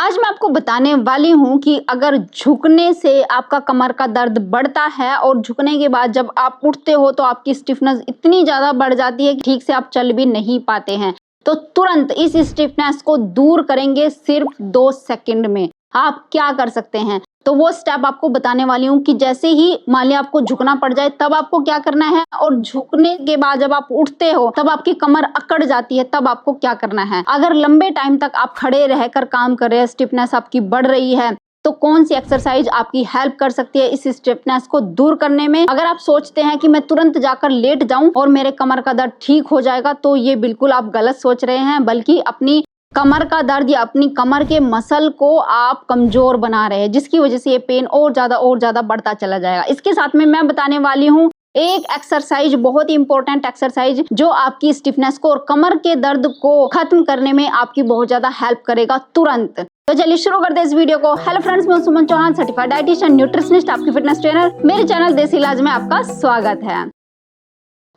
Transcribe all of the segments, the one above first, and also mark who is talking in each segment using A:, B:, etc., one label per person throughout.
A: आज मैं आपको बताने वाली हूँ कि अगर झुकने से आपका कमर का दर्द बढ़ता है और झुकने के बाद जब आप उठते हो तो आपकी स्टिफनेस इतनी ज़्यादा बढ़ जाती है कि ठीक से आप चल भी नहीं पाते हैं, तो तुरंत इस स्टिफनेस को दूर करेंगे सिर्फ 2 सेकंड में। आप क्या कर सकते हैं, तो वो स्टेप आपको बताने वाली हूँ कि जैसे ही मान लिया आपको झुकना पड़ जाए तब आपको क्या करना है, और झुकने के बाद जब आप उठते हो तब आपकी कमर अकड़ जाती है तब आपको क्या करना है। अगर लंबे टाइम तक आप खड़े रहकर काम कर रहे हैं, स्टिफनेस आपकी बढ़ रही है, तो कौन सी एक्सरसाइज आपकी हेल्प कर सकती है इस स्टिफनेस को दूर करने में। अगर आप सोचते हैं कि मैं तुरंत जाकर लेट जाऊं और मेरे कमर का दर्द ठीक हो जाएगा, तो ये बिल्कुल आप गलत सोच रहे हैं, बल्कि अपनी कमर का दर्द या अपनी कमर के मसल को आप कमजोर बना रहे हैं, जिसकी वजह से ये पेन और ज्यादा बढ़ता चला जाएगा। इसके साथ में मैं बताने वाली हूँ एक एक्सरसाइज, बहुत ही इंपॉर्टेंट एक्सरसाइज, जो आपकी स्टिफनेस को और कमर के दर्द को खत्म करने में आपकी बहुत ज्यादा हेल्प करेगा तुरंत। तो चलिए शुरू करते हैं इस वीडियो को। हेलो फ्रेंड्स, मैं सुमन चौहान, सर्टिफाइड डाइटिशियन, न्यूट्रिशनिस्ट, आपकी फिटनेस ट्रेनर। मेरे चैनल देसी इलाज में आपका स्वागत है।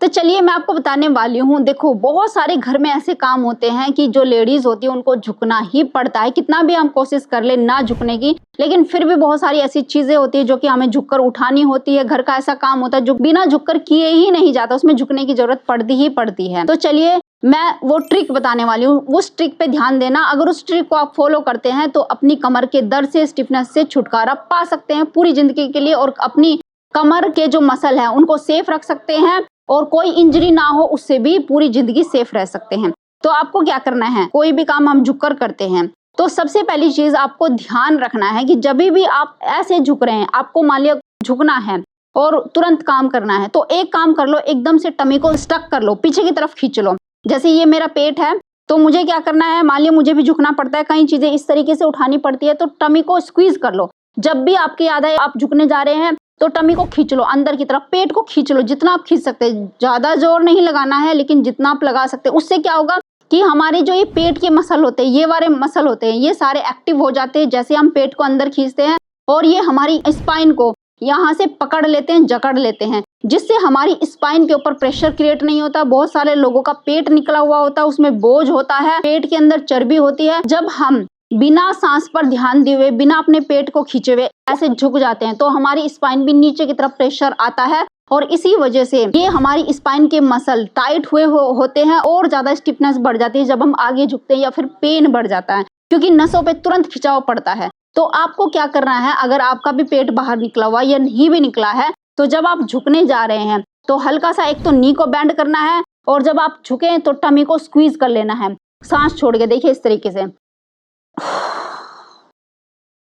A: तो चलिए मैं आपको बताने वाली हूँ। देखो, बहुत सारे घर में ऐसे काम होते हैं कि जो लेडीज होती है उनको झुकना ही पड़ता है, कितना भी हम कोशिश कर ले ना झुकने की, लेकिन फिर भी बहुत सारी ऐसी चीजें होती है जो कि हमें झुककर उठानी होती है। घर का ऐसा काम होता है जो बिना झुककर किए ही नहीं जाता, उसमें झुकने की जरूरत पड़ती ही पड़ती है। तो चलिए मैं वो ट्रिक बताने वाली हूँ, उस ट्रिक पे ध्यान देना। अगर उस ट्रिक को आप फॉलो करते हैं तो अपनी कमर के दर्द से, स्टिफनेस से छुटकारा पा सकते हैं पूरी जिंदगी के लिए, और अपनी कमर के जो मसल है उनको सेफ रख सकते हैं, और कोई इंजरी ना हो उससे भी पूरी जिंदगी सेफ रह सकते हैं। तो आपको क्या करना है, कोई भी काम हम झुककर करते हैं तो सबसे पहली चीज आपको ध्यान रखना है कि जब भी आप ऐसे झुक रहे हैं, आपको मान लिया झुकना है और तुरंत काम करना है, तो एक काम कर लो, एकदम से टमी को स्टक कर लो, पीछे की तरफ खींच लो। जैसे ये मेरा पेट है तो मुझे क्या करना है, मान लिया मुझे भी झुकना पड़ता है, कई चीजें इस तरीके से उठानी पड़ती है, तो टमी को स्क्वीज कर लो। जब भी आपकी याद आए आप झुकने जा रहे हैं तो टमी को खींच लो, अंदर की तरफ पेट को खींच लो, जितना आप खींच सकते हैं। ज्यादा जोर नहीं लगाना है, लेकिन जितना आप लगा सकते हैं। उससे क्या होगा कि हमारे जो ये पेट के मसल होते हैं, ये वाले मसल होते हैं, ये सारे एक्टिव हो जाते हैं जैसे हम पेट को अंदर खींचते हैं, और ये हमारी स्पाइन को यहाँ से पकड़ लेते हैं, जकड़ लेते हैं, जिससे हमारी स्पाइन के ऊपर प्रेशर क्रिएट नहीं होता। बहुत सारे लोगों का पेट निकला हुआ होता है, उसमें बोझ होता है, पेट के अंदर चर्बी होती है। जब हम बिना सांस पर ध्यान दिए हुए, बिना अपने पेट को खींचे हुए ऐसे झुक जाते हैं तो हमारी स्पाइन भी नीचे की तरफ प्रेशर आता है, और इसी वजह से ये हमारी स्पाइन के मसल टाइट हुए होते हैं और ज्यादा स्टिफनेस बढ़ जाती है जब हम आगे झुकते हैं, या फिर पेन बढ़ जाता है क्योंकि नसों पे तुरंत खिंचाव पड़ता है। तो आपको क्या करना है, अगर आपका भी पेट बाहर निकला हुआ या नहीं भी निकला है, तो जब आप झुकने जा रहे हैं तो हल्का सा एक तो नी को बेंड करना है, और जब आप झुके तो टमी को स्क्वीज कर लेना है, सांस छोड़ के। देखिए इस तरीके से,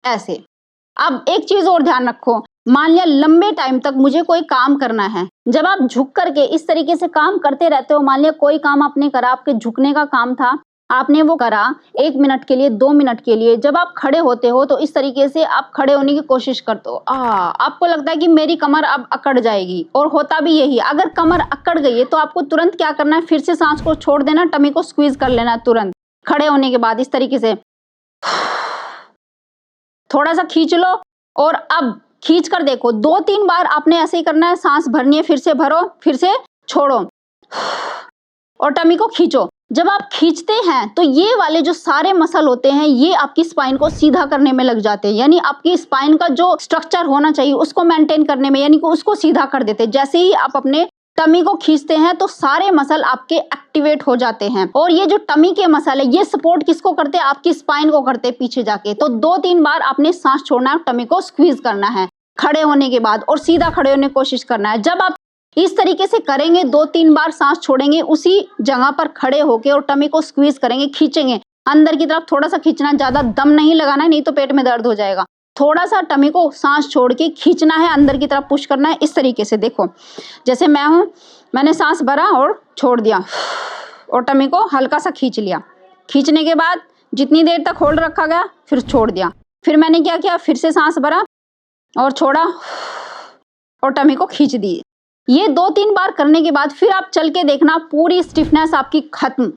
A: ऐसे। अब एक चीज और ध्यान रखो, मान लिया लंबे टाइम तक मुझे कोई काम करना है, जब आप झुक करके इस तरीके से काम करते रहते हो, मान लिया कोई काम आपने करा, आपके झुकने का काम था, आपने वो करा 1 मिनट के लिए, 2 मिनट के लिए, जब आप खड़े होते हो तो इस तरीके से आप खड़े होने की कोशिश करते हो। आपको लगता है कि मेरी कमर अब अकड़ जाएगी, और होता भी यही। अगर कमर अकड़ गई है तो आपको तुरंत क्या करना है, फिर से सांस को छोड़ देना, टमी को स्क्वीज कर लेना तुरंत खड़े होने के बाद। इस तरीके से थोड़ा सा खींच लो, और अब खींच कर देखो 2-3 बार आपने ऐसे ही करना है। सांस भरनी है, फिर से भरो, फिर से छोड़ो, और टमी को खींचो। जब आप खींचते हैं तो ये वाले जो सारे मसल होते हैं ये आपकी स्पाइन को सीधा करने में लग जाते हैं, यानी आपकी स्पाइन का जो स्ट्रक्चर होना चाहिए उसको मेंटेन करने में, यानी कि उसको सीधा कर देते हैं। जैसे ही आप अपने टमी को खींचते हैं तो सारे मसल आपके एक्टिवेट हो जाते हैं, और ये जो टमी के मसल है ये सपोर्ट किसको करते हैं, आपकी स्पाइन को करते हैं पीछे जाके। तो 2-3 बार आपने सांस छोड़ना है, टमी को स्क्वीज करना है खड़े होने के बाद, और सीधा खड़े होने की कोशिश करना है। जब आप इस तरीके से करेंगे, 2-3 बार सांस छोड़ेंगे, उसी जगह पर खड़े होके और टमी को स्क्वीज करेंगे, खींचेंगे अंदर की तरफ, थोड़ा सा खींचना, ज्यादा दम नहीं लगाना है, नहीं तो पेट में दर्द हो जाएगा। थोड़ा सा टमी को सांस छोड़ के खींचना है, अंदर की तरफ पुश करना है। इस तरीके से देखो, जैसे मैं हूं, मैंने सांस भरा और छोड़ दिया, और टमी को हल्का सा खींच लिया। खींचने के बाद जितनी देर तक होल्ड रखा गया, फिर छोड़ दिया। फिर मैंने क्या किया, फिर से सांस भरा और छोड़ा, और टमी को खींच दी। ये 2-3 बार करने के बाद फिर आप चल के देखना, पूरी स्टिफनेस आपकी खत्म,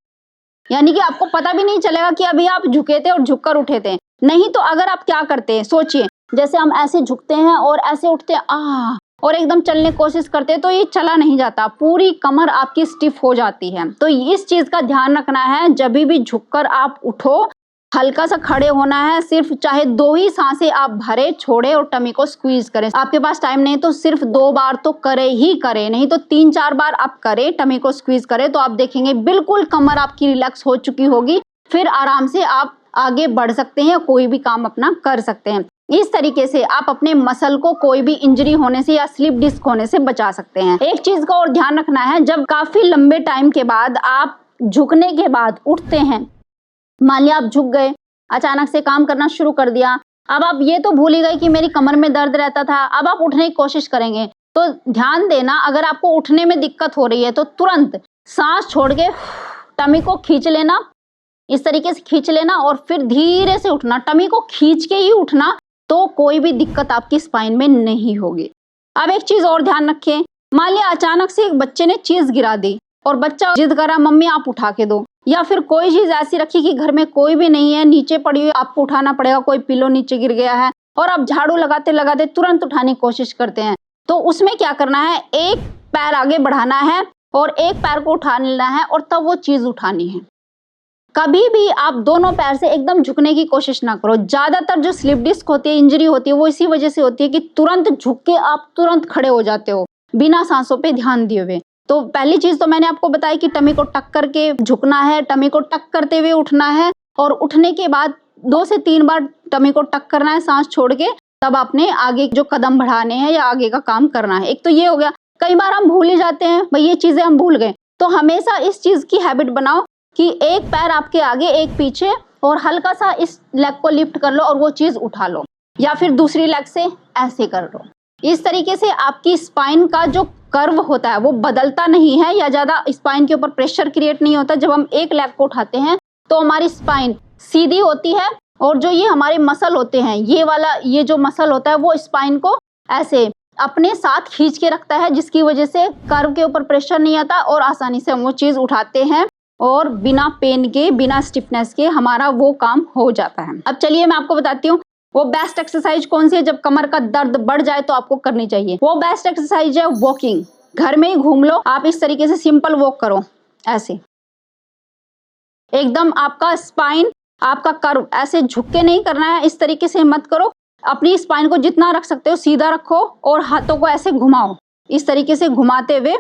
A: यानी कि आपको पता भी नहीं चलेगा कि अभी आप झुके थे और झुककर उठे थे। नहीं तो अगर आप क्या करते हैं, सोचिए, जैसे हम ऐसे झुकते हैं और ऐसे उठते हैं, और एकदम चलने की कोशिश करते हैं तो ये चला नहीं जाता, पूरी कमर आपकी स्टिफ हो जाती है। तो इस चीज का ध्यान रखना है, जब भी झुककर आप उठो हल्का सा खड़े होना है, सिर्फ चाहे 2 ही सांसें आप भरे छोड़े और टमी को स्क्वीज करें। आपके पास टाइम नहीं तो सिर्फ 2 बार तो करे ही करे, नहीं तो 3-4 बार आप करें, टमी को स्क्वीज करें, तो आप देखेंगे बिल्कुल कमर आपकी रिलैक्स हो चुकी होगी। फिर आराम से आप आगे बढ़ सकते हैं, कोई भी काम अपना कर सकते हैं। इस तरीके से आप अपने मसल को कोई भी इंजरी होने से या स्लिप डिस्क होने से बचा सकते हैं। एक चीज का और ध्यान रखना है, जब काफी लंबे टाइम के बाद आप झुकने के बाद उठते हैं, मान लिया आप झुक गए, अचानक से काम करना शुरू कर दिया, अब आप ये तो भूल ही गए कि मेरी कमर में दर्द रहता था, अब आप उठने की कोशिश करेंगे, तो ध्यान देना, अगर आपको उठने में दिक्कत हो रही है तो तुरंत सांस छोड़ के टमी को खींच लेना, इस तरीके से खींच लेना और फिर धीरे से उठना। टमी को खींच के ही उठना, तो कोई भी दिक्कत आपकी स्पाइन में नहीं होगी। अब एक चीज और ध्यान रखें, मान लिया अचानक से एक बच्चे ने चीज गिरा दी और बच्चा जिद करा मम्मी आप उठा के दो, या फिर कोई चीज ऐसी रखी कि घर में कोई भी नहीं है, नीचे पड़ी हुई, आपको उठाना पड़ेगा, कोई पिलो नीचे गिर गया है और आप झाड़ू लगाते लगाते तुरंत उठाने की कोशिश करते हैं, तो उसमें क्या करना है, एक पैर आगे बढ़ाना है और एक पैर को उठा लेना है और तब वो चीज उठानी है। कभी भी आप दोनों पैर से एकदम झुकने की कोशिश ना करो। ज्यादातर जो स्लिप डिस्क होती है, इंजरी होती है, वो इसी वजह से होती है कि तुरंत झुक के आप तुरंत खड़े हो जाते हो बिना सांसों पे ध्यान दिए हुए। तो पहली चीज तो मैंने आपको बताई कि टमी को टक करके झुकना है, टमी को टक करते हुए उठना है और उठने के बाद 2 से 3 बार टमी को टक करना है सांस छोड़ के, तब आपने आगे जो कदम बढ़ाने हैं या आगे का काम करना है। एक तो ये हो गया। कई बार हम भूल ही जाते हैं, भाई ये चीजें हम भूल गए, तो हमेशा इस चीज की हैबिट बनाओ कि एक पैर आपके आगे एक पीछे और हल्का सा इस लेग को लिफ्ट कर लो और वो चीज उठा लो, या फिर दूसरी लेग से ऐसे कर लो। इस तरीके से आपकी स्पाइन का जो कर्व होता है वो बदलता नहीं है या ज्यादा स्पाइन के ऊपर प्रेशर क्रिएट नहीं होता। जब हम एक लेग को उठाते हैं तो हमारी स्पाइन सीधी होती है और जो ये हमारे मसल होते हैं, ये जो मसल होता है वो स्पाइन को ऐसे अपने साथ खींच के रखता है, जिसकी वजह से कर्व के ऊपर प्रेशर नहीं आता और आसानी से हम वो चीज उठाते हैं और बिना पेन के, बिना स्टिफनेस के हमारा वो काम हो जाता है। अब चलिए मैं आपको बताती हूँ वो बेस्ट एक्सरसाइज कौन सी है जब कमर का दर्द बढ़ जाए तो आपको करनी चाहिए। वो बेस्ट एक्सरसाइज है वॉकिंग। घर में ही घूम लो आप, इस तरीके से सिंपल वॉक करो, ऐसे एकदम आपका स्पाइन, आपका कर्व ऐसे झुक के नहीं करना है, इस तरीके से मत करो। अपनी स्पाइन को जितना रख सकते हो सीधा रखो और हाथों को ऐसे घुमाओ, इस तरीके से घुमाते हुए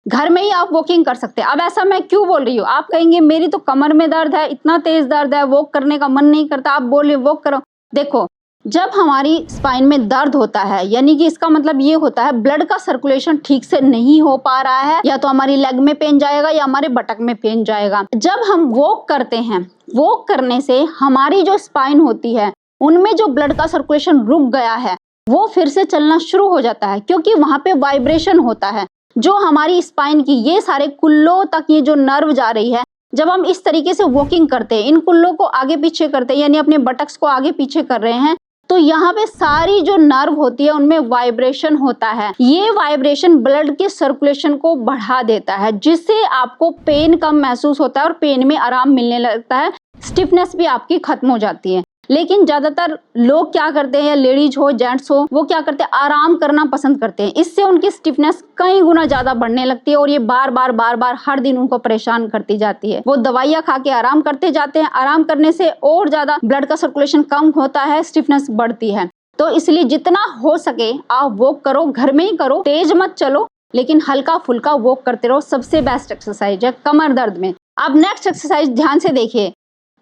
A: घर में ही आप वॉकिंग कर सकते हैं। अब ऐसा मैं क्यों बोल रही हूँ, आप कहेंगे मेरी तो कमर में दर्द है, इतना तेज दर्द है, वॉक करने का मन नहीं करता, आप बोल रहे वॉक करो। देखो, जब हमारी स्पाइन में दर्द होता है यानी कि इसका मतलब ये होता है ब्लड का सर्कुलेशन ठीक से नहीं हो पा रहा है, या तो हमारी लेग में पेन जाएगा या हमारे बटक में पेन जाएगा। जब हम वॉक करते हैं, वॉक करने से हमारी जो स्पाइन होती है उनमें जो ब्लड का सर्कुलेशन रुक गया है वो फिर से चलना शुरू हो जाता है, क्योंकि वहां पे वाइब्रेशन होता है। जो हमारी स्पाइन की ये सारे कुल्लों तक ये जो नर्व जा रही है, जब हम इस तरीके से वॉकिंग करते हैं, इन कुल्लों को आगे पीछे करते हैं यानी अपने बटक्स को आगे पीछे कर रहे हैं, तो यहाँ पे सारी जो नर्व होती है उनमें वाइब्रेशन होता है। ये वाइब्रेशन ब्लड के सर्कुलेशन को बढ़ा देता है, जिससे आपको पेन कम महसूस होता है और पेन में आराम मिलने लगता है, स्टिफनेस भी आपकी खत्म हो जाती है। लेकिन ज्यादातर लोग क्या करते हैं, लेडीज हो जेंट्स हो, वो क्या करते हैं, आराम करना पसंद करते हैं। इससे उनकी स्टिफनेस कई गुना ज्यादा बढ़ने लगती है और ये बार बार हर दिन उनको परेशान करती जाती है। वो दवाइयां खा के आराम करते जाते हैं, आराम करने से और ज्यादा ब्लड का सर्कुलेशन कम होता है, स्टिफनेस बढ़ती है। तो इसलिए जितना हो सके आप वॉक करो, घर में ही करो, तेज मत चलो लेकिन हल्का फुल्का वॉक करते रहो। सबसे बेस्ट एक्सरसाइज है कमर दर्द में। अब नेक्स्ट एक्सरसाइज ध्यान से देखिए।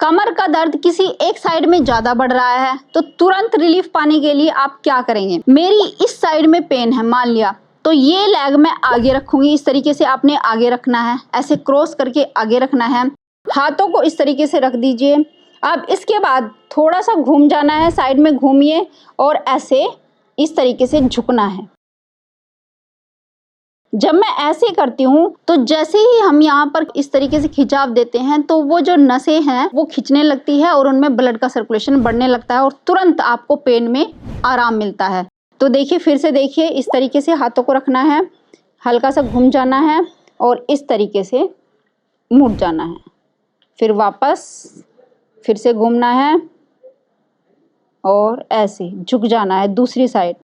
A: कमर का दर्द किसी एक साइड में ज्यादा बढ़ रहा है तो तुरंत रिलीफ पाने के लिए आप क्या करेंगे, मेरी इस साइड में पेन है मान लिया, तो ये लेग मैं आगे रखूंगी, इस तरीके से आपने आगे रखना है, ऐसे क्रॉस करके आगे रखना है, हाथों को इस तरीके से रख दीजिए। अब इसके बाद थोड़ा सा घूम जाना है, साइड में घूमिए और ऐसे इस तरीके से झुकना है। जब मैं ऐसे करती हूँ तो जैसे ही हम यहाँ पर इस तरीके से खिंचाव देते हैं तो वो जो नसें हैं वो खिंचने लगती है और उनमें ब्लड का सर्कुलेशन बढ़ने लगता है और तुरंत आपको पेन में आराम मिलता है। तो देखिए, फिर से देखिए, इस तरीके से हाथों को रखना है, हल्का सा घूम जाना है और इस तरीके से मुड़ जाना है, फिर वापस फिर से घूमना है और ऐसे झुक जाना है दूसरी साइड।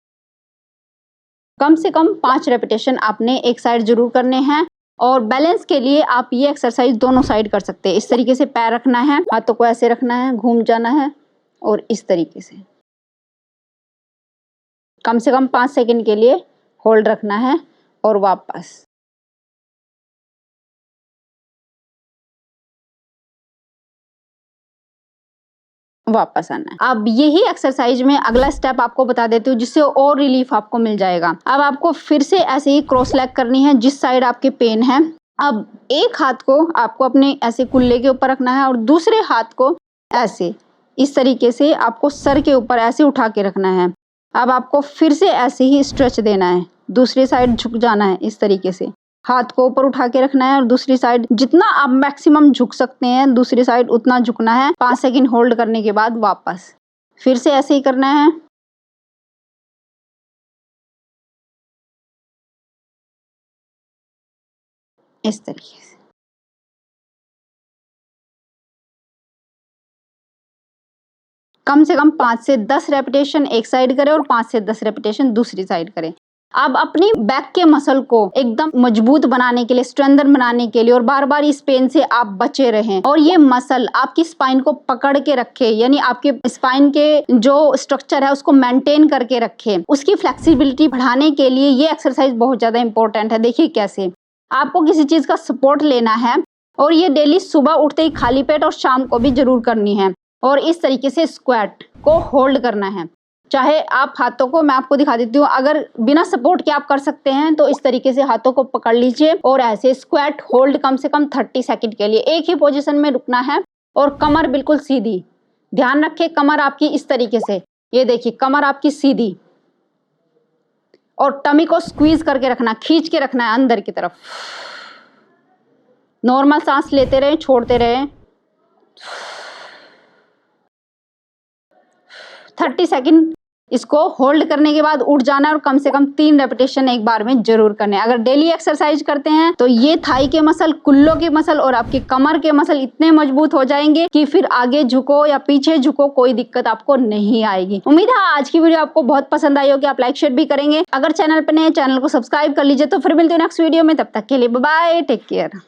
A: कम से कम 5 रेपिटेशन आपने एक साइड जरूर करने हैं और बैलेंस के लिए आप ये एक्सरसाइज दोनों साइड कर सकते हैं। इस तरीके से पैर रखना है, हाथों को ऐसे रखना है, घूम जाना है और इस तरीके से कम से कम 5 सेकंड के लिए होल्ड रखना है और वापस। वापस आना है। अब यही एक्सरसाइज में अगला स्टेप आपको बता देती हूँ जिससे और रिलीफ आपको मिल जाएगा। अब आपको फिर से ऐसे ही क्रॉस लेग करनी है जिस साइड आपके पेन है। अब एक हाथ को आपको अपने ऐसे कुल्ले के ऊपर रखना है और दूसरे हाथ को ऐसे इस तरीके से आपको सर के ऊपर ऐसे उठा के रखना है। अब आपको फिर से ऐसे ही स्ट्रेच देना है, दूसरी साइड झुक जाना है, इस तरीके से हाथ को ऊपर उठा के रखना है और दूसरी साइड जितना आप मैक्सिमम झुक सकते हैं दूसरी साइड उतना झुकना है। 5 सेकंड होल्ड करने के बाद वापस फिर से ऐसे ही करना है। इस तरीके से कम से कम 5 से 10 रेपिटेशन एक साइड करें और 5 से 10 रेपिटेशन दूसरी साइड करें। अब अपनी बैक के मसल को एकदम मजबूत बनाने के लिए, स्ट्रेंथन बनाने के लिए और बार बार इस पेन से आप बचे रहें और ये मसल आपकी स्पाइन को पकड़ के रखे, यानी आपके स्पाइन के जो स्ट्रक्चर है उसको मेंटेन करके रखे। उसकी फ्लेक्सिबिलिटी बढ़ाने के लिए ये एक्सरसाइज बहुत ज्यादा इंपॉर्टेंट है। देखिए कैसे आपको किसी चीज का सपोर्ट लेना है और ये डेली सुबह उठते ही खाली पेट और शाम को भी जरूर करनी है और इस तरीके से स्क्वाट को होल्ड करना है। चाहे आप हाथों को, मैं आपको दिखा देती हूँ, अगर बिना सपोर्ट के आप कर सकते हैं तो इस तरीके से हाथों को पकड़ लीजिए और ऐसे स्क्वाट होल्ड कम से कम 30 सेकंड के लिए एक ही पोजीशन में रुकना है और कमर बिल्कुल सीधी। ध्यान रखें कमर आपकी इस तरीके से, ये देखिए कमर आपकी सीधी और टमी को स्क्वीज करके रखना, खींच के रखना है अंदर की तरफ। नॉर्मल सांस लेते रहे, छोड़ते रहे। 30 सेकंड इसको होल्ड करने के बाद उठ जाना है और कम से कम 3 रेपिटेशन एक बार में जरूर करने हैं। अगर डेली एक्सरसाइज करते हैं तो ये थाई के मसल, कुल्लों के मसल और आपके कमर के मसल इतने मजबूत हो जाएंगे कि फिर आगे झुको या पीछे झुको कोई दिक्कत आपको नहीं आएगी। उम्मीद है आज की वीडियो आपको बहुत पसंद आई होगी। आप लाइक शेयर भी करेंगे। अगर चैनल पर नए, चैनल को सब्सक्राइब कर लीजिए। तो फिर मिलते हैं नेक्स्ट वीडियो में, तब तक के लिए बाय बाय, टेक केयर।